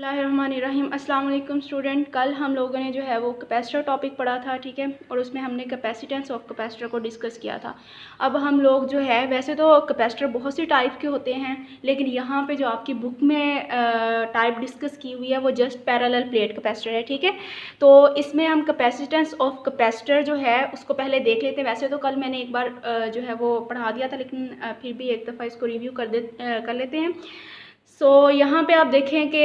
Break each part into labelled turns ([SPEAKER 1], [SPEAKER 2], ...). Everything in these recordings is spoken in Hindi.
[SPEAKER 1] बिस्मिल्लाहिर्रहमानिर्रहीम। अस्सलाम वालेकुम स्टूडेंट। कल हम लोगों ने जो है वो कैपेसिटर टॉपिक पढ़ा था, ठीक है, और उसमें हमने कैपेसिटेंस ऑफ कैपेसिटर को डिस्कस किया था। अब हम लोग जो है, वैसे तो कैपेसिटर बहुत सी टाइप के होते हैं, लेकिन यहाँ पे जो आपकी बुक में टाइप डिस्कस की हुई है वो जस्ट पैरेलल प्लेट कैपेसिटर है, ठीक है। तो इसमें हम कैपेसिटेंस ऑफ कैपेसिटर जो है उसको पहले देख लेते हैं। वैसे तो कल मैंने एक बार जो है वो पढ़ा दिया था, लेकिन फिर भी एक दफ़ा इसको रिव्यू कर लेते हैं। यहाँ पे आप देखें कि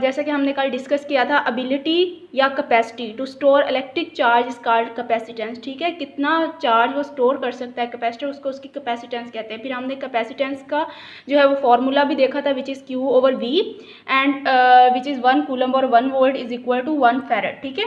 [SPEAKER 1] जैसा कि हमने कल डिस्कस किया था, एबिलिटी या capacity to store electric charge is called capacitance, ठीक है। कितना चार्ज वो स्टोर कर सकता है कैपेसिटर, उसको उसकी कैपेसिटेंस कहते हैं। फिर हमने कैपेसिटेंस का जो है वो फार्मूला भी देखा था, which is Q/V and which is 1 coulomb और 1 volt is equal to 1 farad, ठीक है।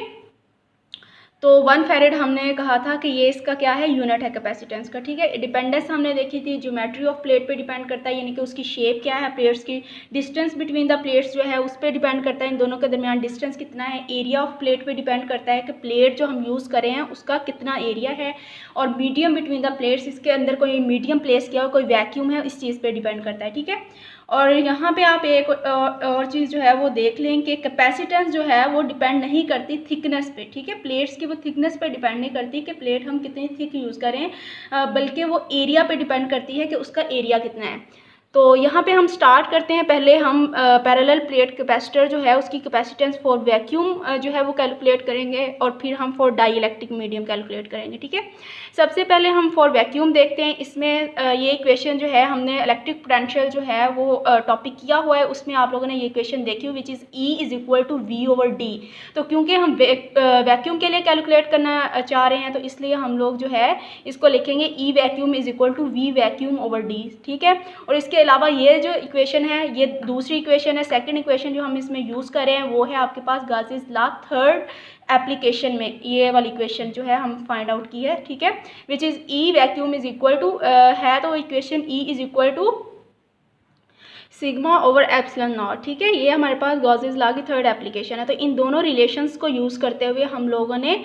[SPEAKER 1] तो 1 फैरेड हमने कहा था कि ये इसका क्या है, यूनिट है कैपेसिटेंस का, ठीक है। डिपेंडेंस हमने देखी थी, ज्योमेट्री ऑफ प्लेट पे डिपेंड करता है, यानी कि उसकी शेप क्या है प्लेट्स की। डिस्टेंस बिटवीन द प्लेट्स जो है उस पर डिपेंड करता है, इन दोनों के दरमियान डिस्टेंस कितना है। एरिया ऑफ प्लेट पे डिपेंड करता है कि प्लेट जो हम यूज़ करें हैं उसका कितना एरिया है। और मीडियम बिटवीन द प्लेट्स, इसके अंदर कोई मीडियम प्लेस किया हो, कोई वैक्यूम है, इस चीज़ पर डिपेंड करता है, ठीक है। और यहाँ पे आप एक और चीज़ जो है वो देख लें कि कैपेसिटेंस जो है वो डिपेंड नहीं करती थिकनेस पे, ठीक है। प्लेट्स की वो थिकनेस पे डिपेंड नहीं करती कि प्लेट हम कितनी थिक यूज़ करें, बल्कि वो एरिया पे डिपेंड करती है कि उसका एरिया कितना है। तो यहाँ पे हम स्टार्ट करते हैं। पहले हम पैरेलल प्लेट कैपेसिटर जो है उसकी कैपेसिटेंस फॉर वैक्यूम जो है वो कैलकुलेट करेंगे, और फिर हम for dielectric medium calculate करेंगे, ठीक है। सबसे पहले हम फॉर वैक्यूम देखते हैं। इसमें ये इक्वेशन जो है हमने इलेक्ट्रिक पोटेंशियल जो है वो टॉपिक किया हुआ है, उसमें आप लोगों ने ये इक्वेशन देखी हुई, विच इज़ E=V/D। तो क्योंकि हम वैक्यूम के लिए कैलकुलेट करना चाह रहे हैं, तो इसलिए हम लोग जो है इसको लिखेंगे E=V/D, ठीक है। और इसके अलावा ये जो इक्वेशन है ये दूसरी इक्वेशन है। सेकंड इक्वेशन जो हम इसमें यूज़ कर रहे हैं वो है आपके पास गाउसेस लॉ थर्ड एप्लीकेशन में, ये वाली इक्वेशन जो है हम फाइंड आउट की है, ठीक है, which is E vacuum is equal to है, तो equation E is equal to sigma over epsilon nought, ठीक है। ये हमारे पास गॉसेस लॉ की थर्ड एप्लीकेशन है। तो इन दोनों रिलेशंस को यूज़ करते हुए हम लोगों ने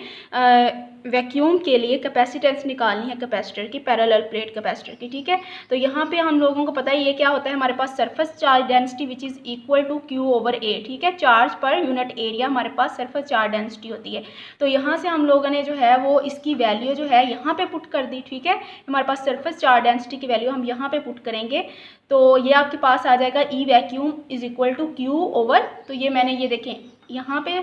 [SPEAKER 1] वैक्यूम के लिए कैपेसिटेंस निकालनी है कैपेसिटर की, पैरेलल प्लेट कैपेसिटर की, ठीक है। तो यहाँ पे हम लोगों को पता है ये क्या होता है, हमारे पास surface charge density which is equal to Q/A, ठीक है। चार्ज पर यूनिट एरिया हमारे पास सरफेस चार्ज डेंसिटी होती है। तो यहाँ से हम लोगों ने जो है वो इसकी वैल्यू जो है यहाँ पे पुट कर दी, ठीक है। हमारे पास सरफेस चार्ज डेंसिटी की वैल्यू हम यहाँ पे पुट करेंगे, तो ये आपके पास आ जाएगा E vacuum is equal to Q/, तो ये मैंने ये देखें यहाँ पे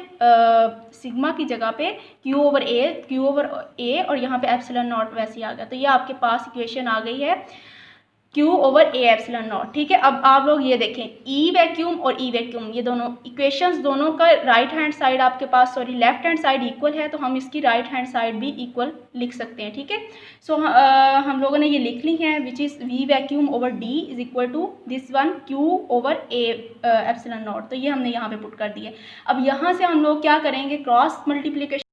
[SPEAKER 1] सिग्मा की जगह पे Q/A और यहाँ पे एप्सिलॉन नॉट वैसे ही आ गया। तो ये आपके पास इक्वेशन आ गई है Q/A एप्सिलॉन नॉट, ठीक है। अब आप लोग ये देखें E वैक्यूम और E वैक्यूम, ये दोनों इक्वेशंस दोनों का राइट हैंड साइड आपके पास लेफ्ट हैंड साइड इक्वल है, तो हम इसकी राइट हैंड साइड भी इक्वल लिख सकते हैं, ठीक है। हम लोगों ने ये लिख ली है, which is V vacuum over D is equal to this one Q/A epsilon nought. तो ये हमने यहाँ पे पुट कर दिया। अब यहाँ से हम लोग क्या करेंगे, क्रॉस मल्टीप्लिकेशन।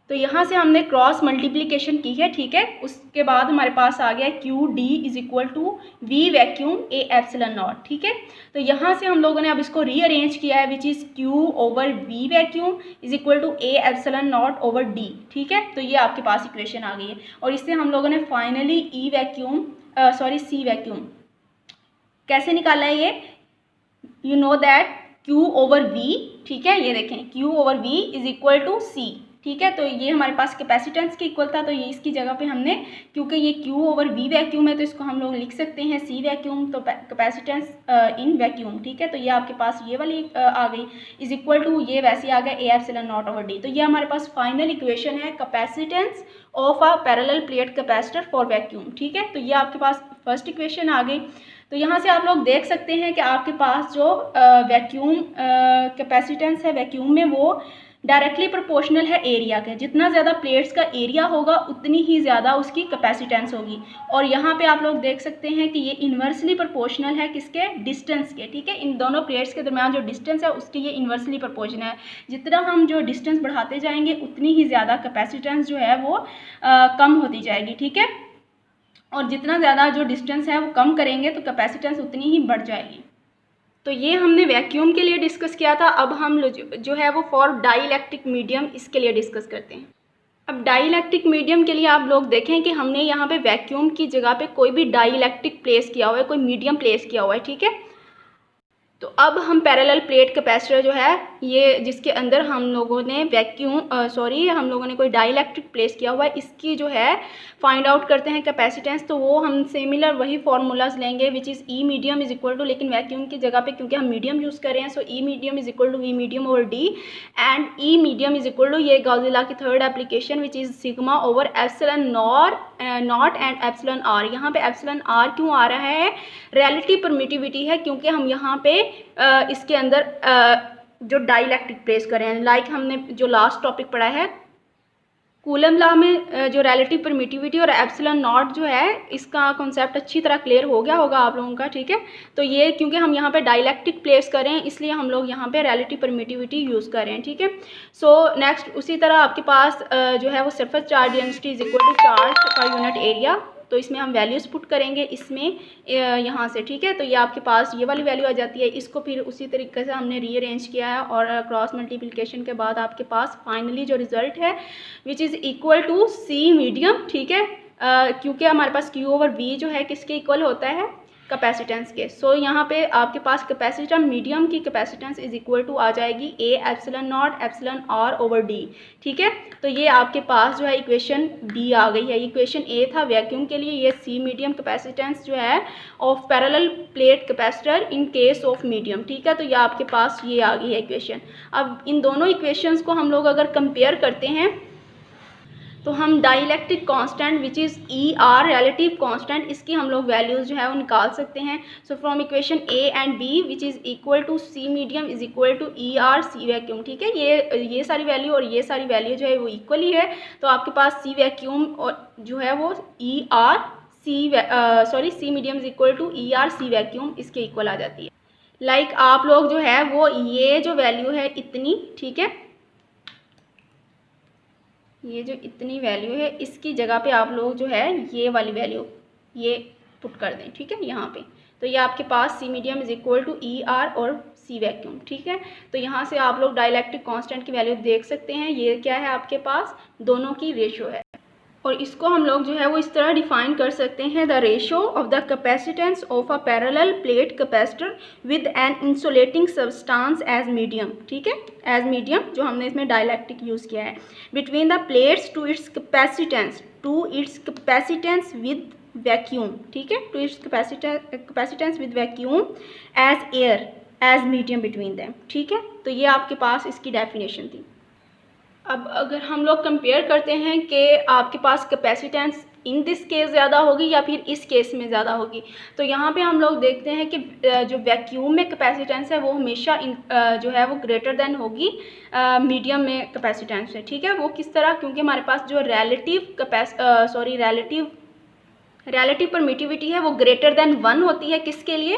[SPEAKER 1] तो यहाँ से हमने क्रॉस मल्टीप्लिकेशन की है, ठीक है। उसके बाद हमारे पास आ गया QD is equal to V vacuum A epsilon nought, ठीक है। तो यहाँ से हम लोगों ने अब इसको रीअरेंज किया है, which is Q/V vacuum is equal to A epsilon nought over D, ठीक है। तो ये आपके पास इक्वेशन आ गई है, और इससे हम लोगों ने फाइनली C वैक्यूम कैसे निकाला है, ये यू नो दैट Q/V, ठीक है। ये देखें Q/V is equal to C, ठीक है। तो ये हमारे पास कैपेसिटेंस के इक्वल था, तो ये इसकी जगह पे हमने, क्योंकि ये Q/V वैक्यूम है, तो इसको हम लोग लिख सकते हैं C वैक्यूम, तो कैपेसिटेंस इन वैक्यूम, ठीक है। तो ये आपके पास ये वाली आ गई इज इक्वल टू, ये वैसे आ गया A epsilon nought over D। तो ये हमारे पास फाइनल इक्वेशन है capacitance of a parallel plate capacitor for vacuum, ठीक है। तो ये आपके पास फर्स्ट इक्वेशन आ गई। तो यहाँ से आप लोग देख सकते हैं कि आपके पास जो वैक्यूम कैपेसिटेंस है वैक्यूम में, वो डायरेक्टली प्रोपोर्शनल है एरिया के। जितना ज़्यादा प्लेट्स का एरिया होगा उतनी ही ज़्यादा उसकी कैपेसिटेंस होगी। और यहाँ पे आप लोग देख सकते हैं कि ये इन्वर्सली प्रोपोर्शनल है किसके, डिस्टेंस के, ठीक है। इन दोनों प्लेट्स के दरमियान जो डिस्टेंस है उसकी ये इन्वर्सली प्रोपोर्शनल है। जितना हम जो डिस्टेंस बढ़ाते जाएंगे उतनी ही ज़्यादा कैपेसिटेंस जो है वो कम होती जाएगी, ठीक है। और जितना ज़्यादा जो डिस्टेंस है वो कम करेंगे तो कैपेसिटेंस उतनी ही बढ़ जाएगी। तो ये हमने वैक्यूम के लिए डिस्कस किया था। अब हम जो है वो फॉर डाई इलेक्ट्रिक मीडियम इसके लिए डिस्कस करते हैं। अब डाई इलेक्ट्रिक मीडियम के लिए आप लोग देखें कि हमने यहाँ पे वैक्यूम की जगह पे कोई भी डाई इलेक्ट्रिक प्लेस किया हुआ है, कोई मीडियम प्लेस किया हुआ है, ठीक है। तो अब हम पैरेलल प्लेट कैपेसिटर जो है ये जिसके अंदर हम लोगों ने हम लोगों ने कोई डाइलेक्ट्रिक प्लेस किया हुआ है, इसकी जो है फाइंड आउट करते हैं कैपेसिटेंस। तो वो हम सिमिलर वही फार्मूलाज लेंगे which is E medium is equal to, लेकिन वैक्यूम की जगह पे क्योंकि हम मीडियम यूज़ कर रहे हैं, so E medium is equal to V medium over d, and E medium is equal to ये गॉडजिला की third application which is sigma over epsilon not and epsilon r. यहाँ पे एप्सिलॉन आर क्यों आ रहा है? रिलेटिव परमिटिविटी है, क्योंकि हम यहाँ पे इसके अंदर जो डाइलेक्ट्रिक प्लेस कर रहे हैं, लाइक हमने जो लास्ट टॉपिक पढ़ा है कूलम लॉ में, जो रिलेटिव परमिटिविटी और एप्सिलॉन नॉट जो है इसका कॉन्सेप्ट अच्छी तरह क्लियर हो गया होगा आप लोगों का, ठीक है। तो ये क्योंकि हम यहाँ पे डाइलेक्ट्रिक प्लेस कर रहे हैं इसलिए हम लोग यहाँ पे रिलेटिव परमिटिविटी यूज़ कर रहे हैं, ठीक है। सो नेक्स्ट उसी तरह आपके पास जो है वो surface charge density is equal to charge per unit area. तो इसमें हम वैल्यूज़ पुट करेंगे इसमें यहाँ से, ठीक है। तो ये आपके पास ये वाली वैल्यू आ जाती है, इसको फिर उसी तरीके से हमने रीअरेंज किया है और क्रॉस मल्टीप्लिकेशन के बाद आपके पास फाइनली जो रिजल्ट है which is equal to C medium, ठीक है। क्योंकि हमारे पास क्यू ओवर वी जो है किसके इक्वल होता है? कैपेसिटेंस के। सो यहाँ पे आपके पास कैपेसिटर मीडियम की कैपेसिटेंस इज इक्वल टू आ जाएगी A epsilon nought epsilon r over D, ठीक है। तो ये आपके पास जो है इक्वेशन डी आ गई है। इक्वेशन ए था वैक्यूम के लिए, ये सी मीडियम कैपेसिटेंस जो है of parallel plate capacitor in case of medium, ठीक है। तो ये आपके पास ये आ गई है इक्वेशन। अब इन दोनों इक्वेशंस को हम लोग अगर कंपेयर करते हैं तो हम dielectric constant which is E R relative constant, इसकी हम लोग वैल्यूज़ जो है वो निकाल सकते हैं। So from equation A and B which is equal to C medium is equal to E are C vacuum, ठीक है। ये सारी वैल्यू और ये सारी वैल्यू जो है वो इक्वल ही है। तो आपके पास सी वैक्यूम और जो है वो C medium is equal to E are C vacuum इसके इक्वल आ जाती है। लाइक आप लोग जो है वो ये जो वैल्यू है इतनी, ठीक है, ये जो इतनी वैल्यू है इसकी जगह पे आप लोग जो है ये वाली वैल्यू ये पुट कर दें, ठीक है, यहाँ पे। तो ये आपके पास C medium is equal to E R और सी वैक्यूम, ठीक है। तो यहाँ से आप लोग डाइलेक्ट्रिक कांस्टेंट की वैल्यू देख सकते हैं। ये क्या है आपके पास? दोनों की रेशो है और इसको हम लोग जो है वो इस तरह डिफाइन कर सकते हैं, the ratio of the capacitance of a parallel plate capacitor with an insulating substance as medium, ठीक है, एज मीडियम जो हमने इसमें डाइलेक्ट्रिक यूज़ किया है, between the plates to its capacitance with vacuum, ठीक है, to its capacitance with vacuum as air as medium between them, ठीक है। तो ये आपके पास इसकी डेफिनेशन थी। अब अगर हम लोग कंपेयर करते हैं कि आपके पास कैपेसिटेंस इन दिस केस ज़्यादा होगी या फिर इस केस में ज़्यादा होगी, तो यहाँ पे हम लोग देखते हैं कि जो वैक्यूम में कैपेसिटेंस है वो हमेशा जो है वो ग्रेटर देन होगी मीडियम में कैपेसिटेंस है, ठीक है। वो किस तरह? क्योंकि हमारे पास जो रिलेटिव परमिटिविटी है वो ग्रेटर देन 1 होती है, किसके लिए?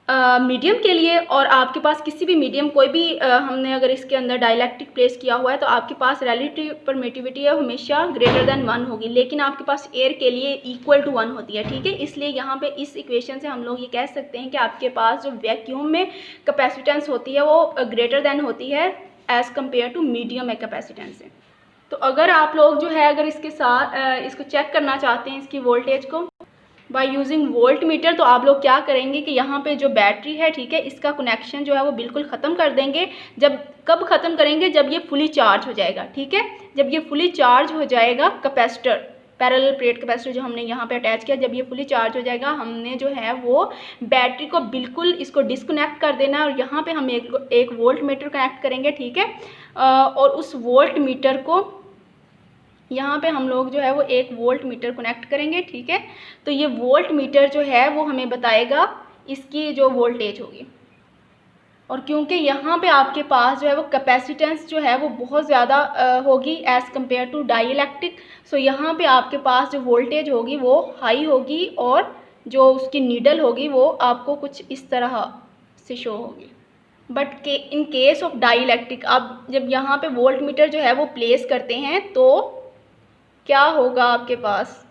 [SPEAKER 1] मीडियम के लिए। और आपके पास किसी भी मीडियम कोई भी हमने अगर इसके अंदर डाइलेक्ट्रिक प्लेस किया हुआ है तो आपके पास रिलेटिव परमिटिविटी है हमेशा ग्रेटर देन 1 होगी, लेकिन आपके पास एयर के लिए इक्वल टू 1 होती है, ठीक है। इसलिए यहाँ पे इस इक्वेशन से हम लोग ये कह सकते हैं कि आपके पास जो वैक्यूम में कैपेसिटेंस होती है वो ग्रेटर देन होती है एज़ कम्पेयर टू मीडियम में कैपेसिटेंस से। तो अगर आप लोग जो है अगर इसके साथ इसको चेक करना चाहते हैं इसकी वोल्टेज को बाय यूजिंग वोल्ट मीटर, तो आप लोग क्या करेंगे कि यहाँ पे जो बैटरी है, ठीक है, इसका कनेक्शन जो है वो बिल्कुल ख़त्म कर देंगे। कब ख़त्म करेंगे? जब ये फुली चार्ज हो जाएगा, ठीक है। जब ये फुली चार्ज हो जाएगा कैपेसिटर, पैरेलल प्लेट कैपेसिटर जो हमने यहाँ पे अटैच किया, जब ये फुली चार्ज हो जाएगा हमने जो है वो बैटरी को बिल्कुल इसको डिस्कनेक्ट कर देना है और यहाँ पे हम एक वोल्ट मीटर कनेक्ट करेंगे, ठीक है। और उस वोल्ट मीटर को यहाँ पे हम लोग जो है वो एक वोल्ट मीटर कनेक्ट करेंगे, ठीक है। तो ये वोल्ट मीटर जो है वो हमें बताएगा इसकी जो वोल्टेज होगी। और क्योंकि यहाँ पे आपके पास जो है वो कैपेसिटेंस जो है वो बहुत ज़्यादा होगी एज़ कम्पेयर टू डाइलेक्ट्रिक, सो यहाँ पे आपके पास जो वोल्टेज होगी वो हाई होगी और जो उसकी नीडल होगी वो आपको कुछ इस तरह से शो होगी। But in case of dielectric, अब जब यहाँ पे वोल्ट मीटर जो है वो प्लेस करते हैं तो क्या होगा? आपके पास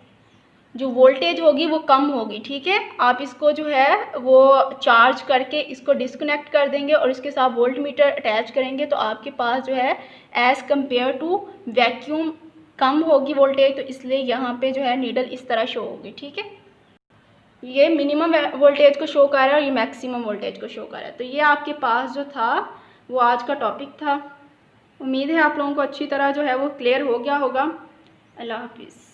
[SPEAKER 1] जो वोल्टेज होगी वो कम होगी, ठीक है। आप इसको जो है वो चार्ज करके इसको डिस्कनेक्ट कर देंगे और इसके साथ वोल्ट मीटर अटैच करेंगे तो आपके पास जो है एज़ कम्पेयर टू वैक्यूम कम होगी वोल्टेज, तो इसलिए यहाँ पे जो है नीडल इस तरह शो होगी, ठीक है। ये मिनिमम वोल्टेज को शो कर रहा है और ये मैक्सिमम वोल्टेज को शो कर रहा है। तो ये आपके पास जो था वो आज का टॉपिक था। उम्मीद है आप लोगों को अच्छी तरह जो है वो क्लियर हो गया होगा। अल्लाह हाफिज़।